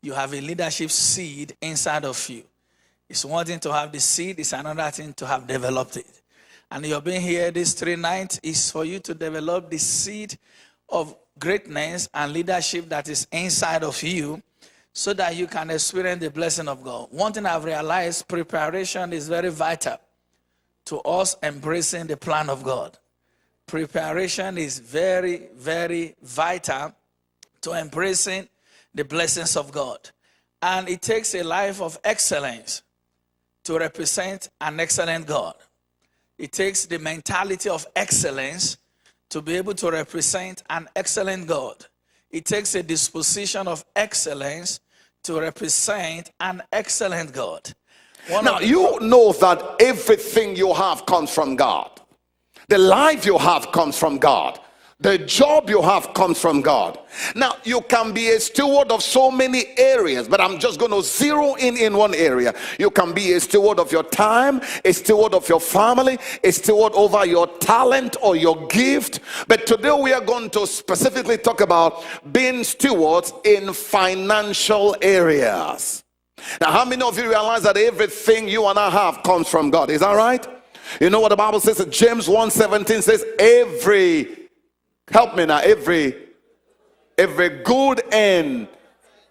you have a leadership seed inside of you. It's one thing to have the seed, it's another thing to have developed it. And you're being here this 3 nights is for you to develop the seed of greatness and leadership that is inside of you so that you can experience the blessing of God. One thing I've realized, preparation is very vital to us embracing the plan of God. Preparation is very, very vital to embracing the blessings of God. And it takes a life of excellence to represent an excellent God. It takes the mentality of excellence to be able to represent an excellent God. It takes a disposition of excellence to represent an excellent God. Now, you know that everything you have comes from God. The life you have comes from God. The job you have comes from God. Now, you can be a steward of so many areas, but I'm just going to zero in one area. You can be a steward of your time, a steward of your family, a steward over your talent or your gift. But today we are going to specifically talk about being stewards in financial areas. Now, how many of you realize that everything you and I have comes from God? Is that right? You know what the Bible says? James 1:17 says, every good and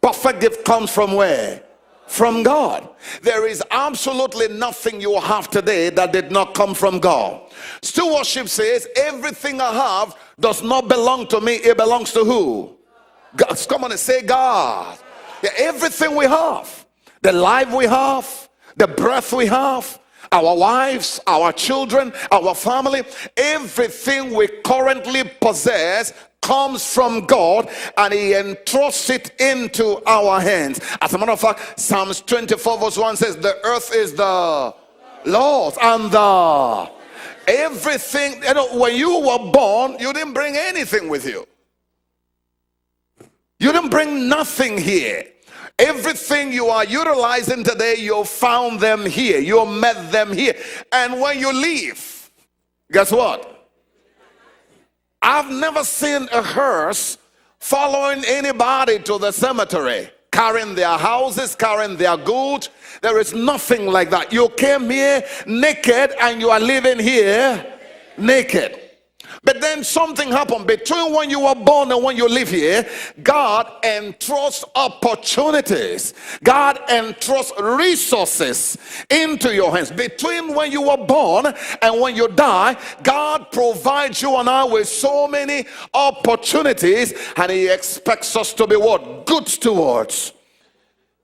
perfect gift comes from where? From God. There is absolutely nothing you have today that did not come from God. Stewardship says everything I have does not belong to me. It belongs to who? God. Come on and say God. Yeah, everything we have, the life we have, the breath we have, our wives, our children, our family, everything we currently possess comes from God, and he entrusts it into our hands. As a matter of fact, Psalms 24 verse 1 says, the earth is the Lord's and the everything. You know, when you were born, you didn't bring anything with you. You didn't bring nothing here. Everything you are utilizing today, you found them here. You met them here. And when you leave, guess what? I've never seen a hearse following anybody to the cemetery, carrying their houses, carrying their goods. There is nothing like that. You came here naked and you are living here naked. But then something happened between when you were born and when you live here. God entrusts opportunities. God entrusts resources into your hands. Between when you were born and when you die, God provides you and I with so many opportunities, and he expects us to be what? Good stewards.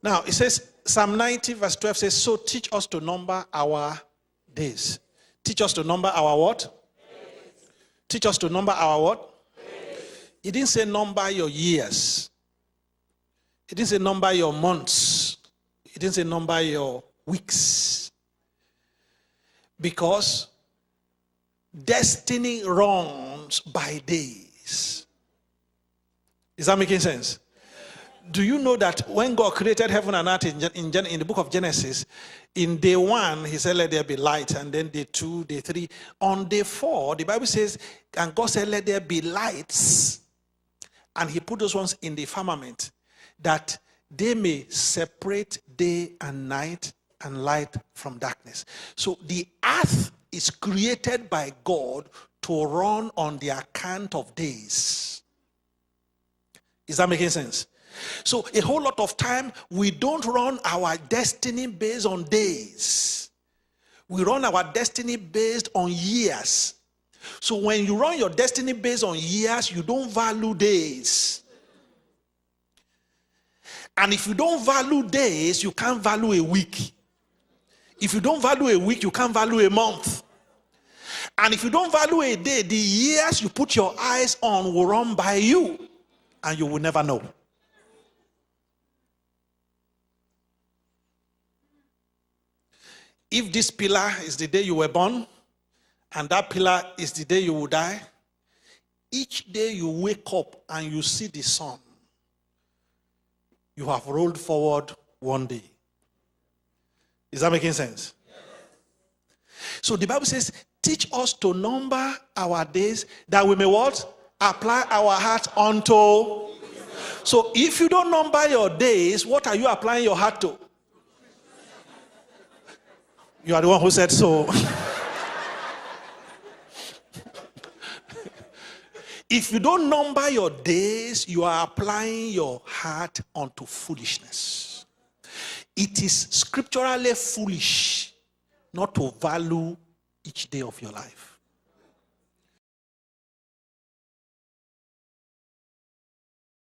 Now, it says, Psalm 90 verse 12 says, so teach us to number our days. Teach us to number our what? Teach us to number our what? He didn't say number your years. He didn't say number your months. He didn't say number your weeks. Because destiny runs by days. Is that making sense? Do you know that when God created heaven and earth in the book of Genesis, in day 1, he said, let there be light. And then day 2, day 3. On day 4, the Bible says, and God said, let there be lights. And he put those ones in the firmament, that they may separate day and night and light from darkness. So the earth is created by God to run on the account of days. Is that making sense? So a whole lot of time, we don't run our destiny based on days. We run our destiny based on years. So when you run your destiny based on years, you don't value days. And if you don't value days, you can't value a week. If you don't value a week, you can't value a month. And if you don't value a day, the years you put your eyes on will run by you, and you will never know. If this pillar is the day you were born, and that pillar is the day you will die, each day you wake up and you see the sun, you have rolled forward one day. Is that making sense? Yes. So the Bible says, teach us to number our days, that we may what? Apply our heart unto. So if you don't number your days, what are you applying your heart to? You are the one who said so. If you don't number your days, you are applying your heart unto foolishness. It is scripturally foolish not to value each day of your life.